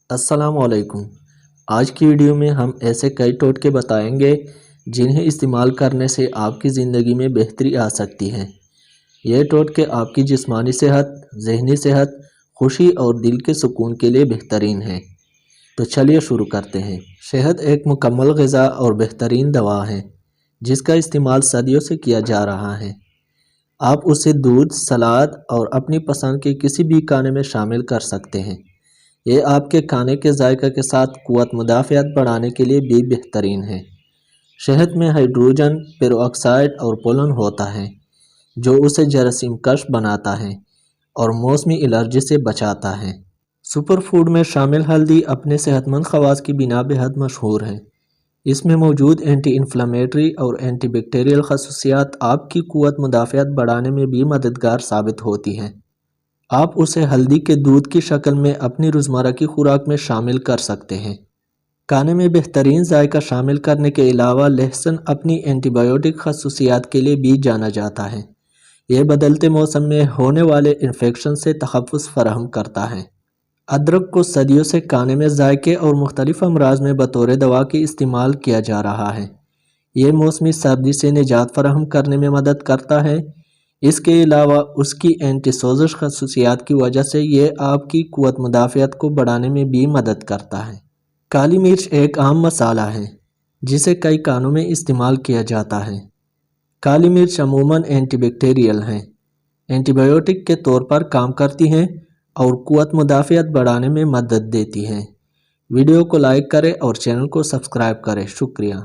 السلام علیکم۔ آج کی ویڈیو میں ہم ایسے کئی ٹوٹکے بتائیں گے جنہیں استعمال کرنے سے آپ کی زندگی میں بہتری آ سکتی ہے۔ یہ ٹوٹکے آپ کی جسمانی صحت، ذہنی صحت، خوشی اور دل کے سکون کے لیے بہترین ہیں۔ تو چلیے شروع کرتے ہیں۔ شہد ایک مکمل غذا اور بہترین دوا ہے جس کا استعمال صدیوں سے کیا جا رہا ہے۔ آپ اسے دودھ، سلاد اور اپنی پسند کے کسی بھی کھانے میں شامل کر سکتے ہیں۔ یہ آپ کے کھانے کے ذائقہ کے ساتھ قوت مدافعت بڑھانے کے لیے بھی بہترین ہے۔ شہد میں ہائیڈروجن پیرو آکسائڈ اور پولن ہوتا ہے جو اسے جراثیم کش بناتا ہے اور موسمی الرجی سے بچاتا ہے۔ سپر فوڈ میں شامل ہلدی اپنے صحت مند خواص کی بنا بہت مشہور ہے۔ اس میں موجود اینٹی انفلیمیٹری اور اینٹی بیکٹیریل خصوصیات آپ کی قوت مدافعت بڑھانے میں بھی مددگار ثابت ہوتی ہیں۔ آپ اسے ہلدی کے دودھ کی شکل میں اپنی روزمرہ کی خوراک میں شامل کر سکتے ہیں۔ کھانے میں بہترین ذائقہ شامل کرنے کے علاوہ لہسن اپنی اینٹی بایوٹک خصوصیات کے لیے بھی جانا جاتا ہے۔ یہ بدلتے موسم میں ہونے والے انفیکشن سے تحفظ فراہم کرتا ہے۔ ادرک کو صدیوں سے کھانے میں ذائقے اور مختلف امراض میں بطور دوا کے استعمال کیا جا رہا ہے۔ یہ موسمی سردی سے نجات فراہم کرنے میں مدد کرتا ہے۔ اس کے علاوہ اس کی اینٹی سوزش خصوصیات کی وجہ سے یہ آپ کی قوت مدافعت کو بڑھانے میں بھی مدد کرتا ہے۔ کالی مرچ ایک عام مسالہ ہے جسے کئی کھانوں میں استعمال کیا جاتا ہے۔ کالی مرچ عموماً اینٹی بیکٹیریل ہیں، اینٹی بایوٹک کے طور پر کام کرتی ہیں اور قوت مدافعت بڑھانے میں مدد دیتی ہیں۔ ویڈیو کو لائک کریں اور چینل کو سبسکرائب کریں۔ شکریہ۔